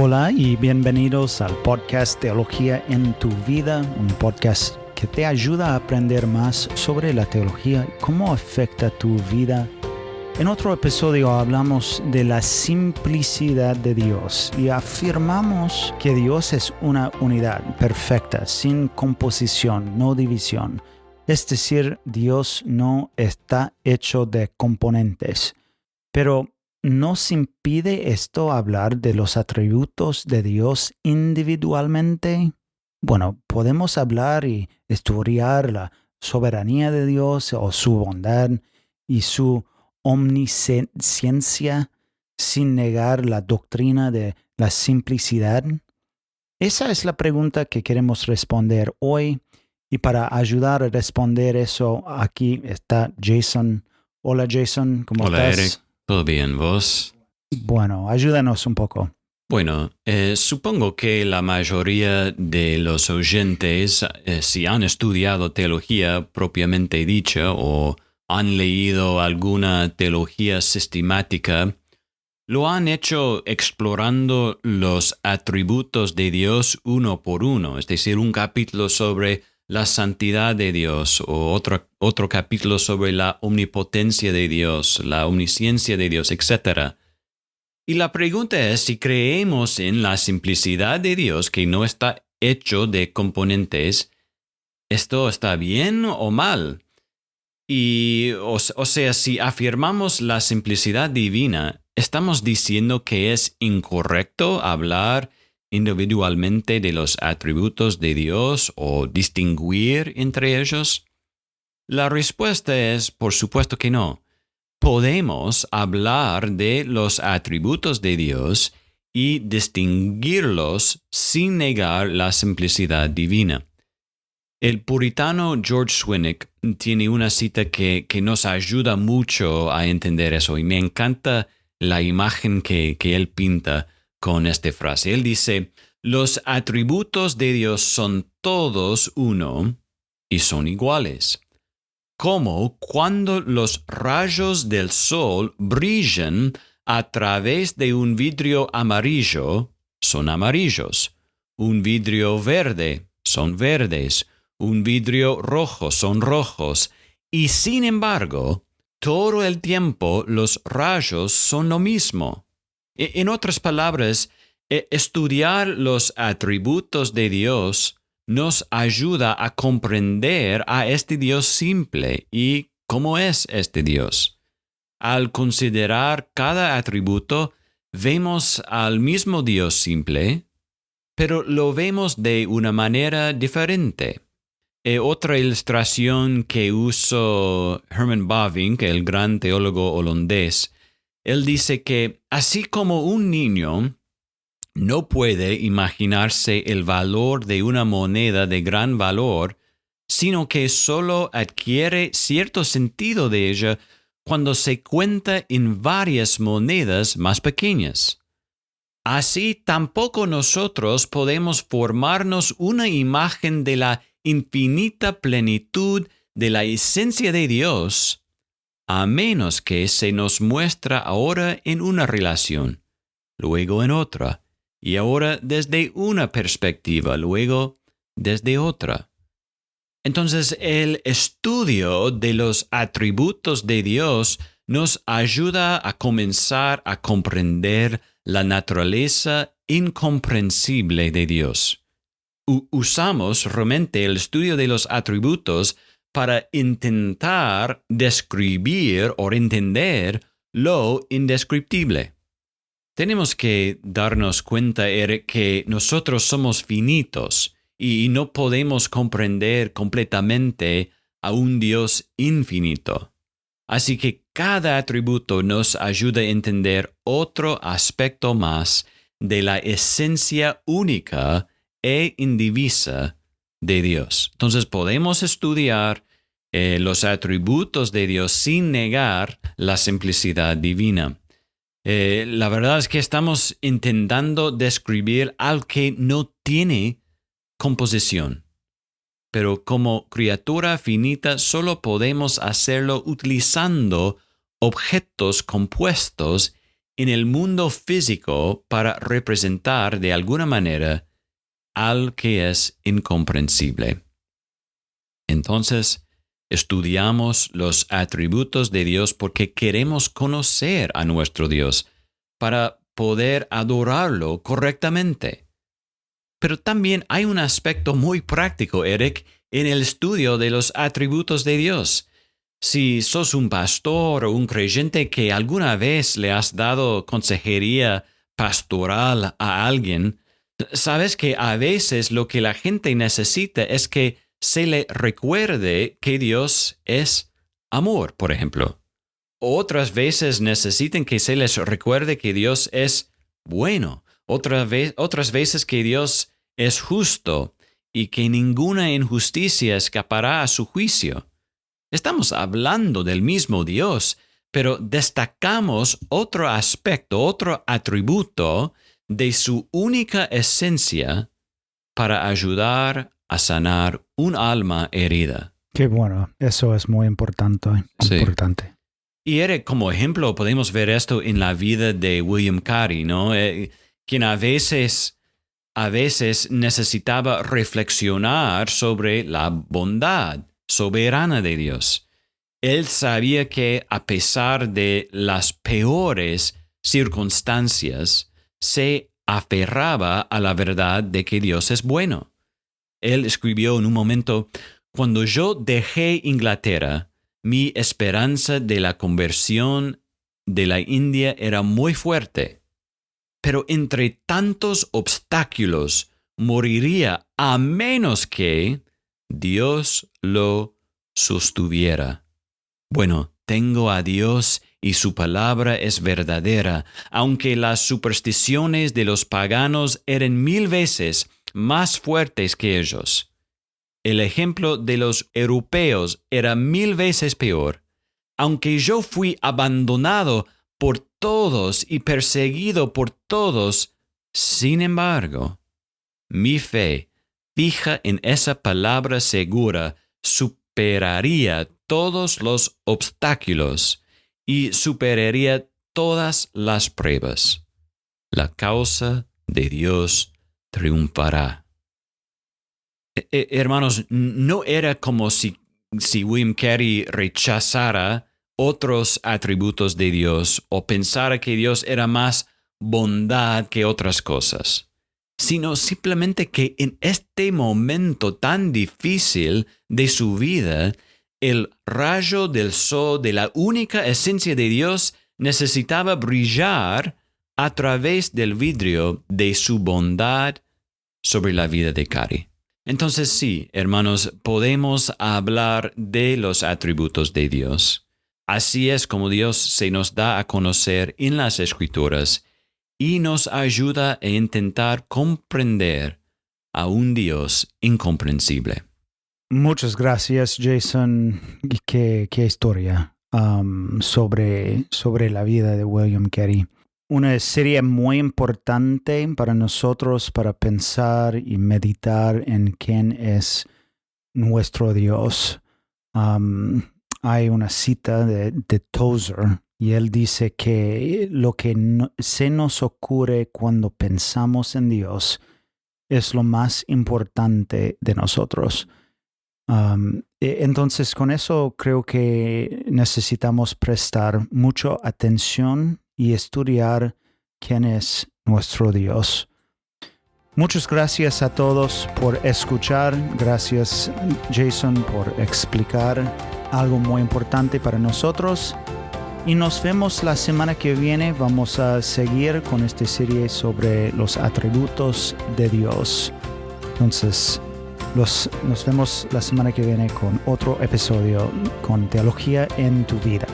Hola y bienvenidos al podcast Teología en tu Vida, un podcast que te ayuda a aprender más sobre la teología y cómo afecta tu vida. En otro episodio hablamos de la simplicidad de Dios y afirmamos que Dios es una unidad perfecta, sin composición, no división. Es decir, Dios no está hecho de componentes. Pero ¿nos impide esto hablar de los atributos de Dios individualmente? Bueno, podemos hablar y estudiar la soberanía de Dios o su bondad y su omnisciencia sin negar la doctrina de la simplicidad. Esa es la pregunta que queremos responder hoy, y para ayudar a responder eso, aquí está Jason. Hola Jason, ¿cómo estás? Hola Eric, ¿todo bien? ¿Vos? Bueno, ayúdanos un poco. Bueno, supongo que la mayoría de los oyentes, si han estudiado teología propiamente dicha o han leído alguna teología sistemática, lo han hecho explorando los atributos de Dios uno por uno, es decir, un capítulo sobre la santidad de Dios o otro capítulo sobre la omnipotencia de Dios, la omnisciencia de Dios, etc. Y la pregunta es si creemos en la simplicidad de Dios que no está hecho de componentes, ¿esto está bien o mal? Y, o sea, si afirmamos la simplicidad divina, ¿estamos diciendo que es incorrecto hablar individualmente de los atributos de Dios o distinguir entre ellos? La respuesta es, por supuesto que no. Podemos hablar de los atributos de Dios y distinguirlos sin negar la simplicidad divina. El puritano George Swinnock tiene una cita que nos ayuda mucho a entender eso y me encanta la imagen que él pinta con esta frase. Él dice, los atributos de Dios son todos uno y son iguales. Como cuando los rayos del sol brillan a través de un vidrio amarillo, son amarillos. Un vidrio verde, son verdes. Un vidrio rojo, son rojos. Y sin embargo, todo el tiempo los rayos son lo mismo. En otras palabras, estudiar los atributos de Dios nos ayuda a comprender a este Dios simple y cómo es este Dios. Al considerar cada atributo, vemos al mismo Dios simple, pero lo vemos de una manera diferente. Otra ilustración que usó Herman Bavinck, el gran teólogo holandés, él dice que así como un niño no puede imaginarse el valor de una moneda de gran valor, sino que solo adquiere cierto sentido de ella cuando se cuenta en varias monedas más pequeñas. Así tampoco nosotros podemos formarnos una imagen de la infinita plenitud de la esencia de Dios, a menos que se nos muestra ahora en una relación, luego en otra, y ahora desde una perspectiva, luego desde otra. Entonces, el estudio de los atributos de Dios nos ayuda a comenzar a comprender la naturaleza incomprensible de Dios. Usamos realmente el estudio de los atributos para intentar describir o entender lo indescriptible. Tenemos que darnos cuenta, Eric, que nosotros somos finitos y no podemos comprender completamente a un Dios infinito. Así que cada atributo nos ayuda a entender otro aspecto más de la esencia única e indivisa de Dios. Entonces podemos estudiar los atributos de Dios sin negar la simplicidad divina. La verdad es que estamos intentando describir algo que no tiene composición, pero como criatura finita solo podemos hacerlo utilizando objetos compuestos en el mundo físico para representar de alguna manera al que es incomprensible. Entonces, estudiamos los atributos de Dios porque queremos conocer a nuestro Dios para poder adorarlo correctamente. Pero también hay un aspecto muy práctico, Eric, en el estudio de los atributos de Dios. Si sos un pastor o un creyente que alguna vez le has dado consejería pastoral a alguien, sabes que a veces lo que la gente necesita es que se le recuerde que Dios es amor, por ejemplo. Otras veces necesitan que se les recuerde que Dios es bueno. Otras veces que Dios es justo y que ninguna injusticia escapará a su juicio. Estamos hablando del mismo Dios, pero destacamos otro aspecto, otro atributo de su única esencia para ayudar a sanar un alma herida. Qué bueno, eso es muy importante. Sí. Y Eric, como ejemplo, podemos ver esto en la vida de William Carey, ¿no? Quien a veces necesitaba reflexionar sobre la bondad soberana de Dios. Él sabía que a pesar de las peores circunstancias, se aferraba a la verdad de que Dios es bueno. Él escribió en un momento: cuando yo dejé Inglaterra, mi esperanza de la conversión de la India era muy fuerte. Pero entre tantos obstáculos moriría a menos que Dios lo sostuviera. Bueno, tengo a Dios y su palabra es verdadera, aunque las supersticiones de los paganos eran 1000 veces más fuertes que ellos. El ejemplo de los europeos era 1000 veces peor. Aunque yo fui abandonado por todos y perseguido por todos, sin embargo, mi fe fija en esa palabra segura superaría todos los obstáculos y superaría todas las pruebas. La causa de Dios triunfará. Hermanos, no era como si William Carey rechazara otros atributos de Dios o pensara que Dios era más bondad que otras cosas, sino simplemente que en este momento tan difícil de su vida, el rayo del sol de la única esencia de Dios necesitaba brillar a través del vidrio de su bondad sobre la vida de Carey. Entonces sí, hermanos, podemos hablar de los atributos de Dios. Así es como Dios se nos da a conocer en las Escrituras y nos ayuda a intentar comprender a un Dios incomprensible. Muchas gracias, Jason. Qué historia sobre la vida de William Carey. Una serie muy importante para nosotros para pensar y meditar en quién es nuestro Dios. Hay una cita de Tozer y él dice que lo que se nos ocurre cuando pensamos en Dios es lo más importante de nosotros. Entonces, con eso creo que necesitamos prestar mucha atención y estudiar quién es nuestro Dios. Muchas gracias a todos por escuchar. Gracias, Jason, por explicar algo muy importante para nosotros. Y nos vemos la semana que viene. Vamos a seguir con esta serie sobre los atributos de Dios. Entonces, nos vemos la semana que viene con otro episodio con Teología en tu Vida.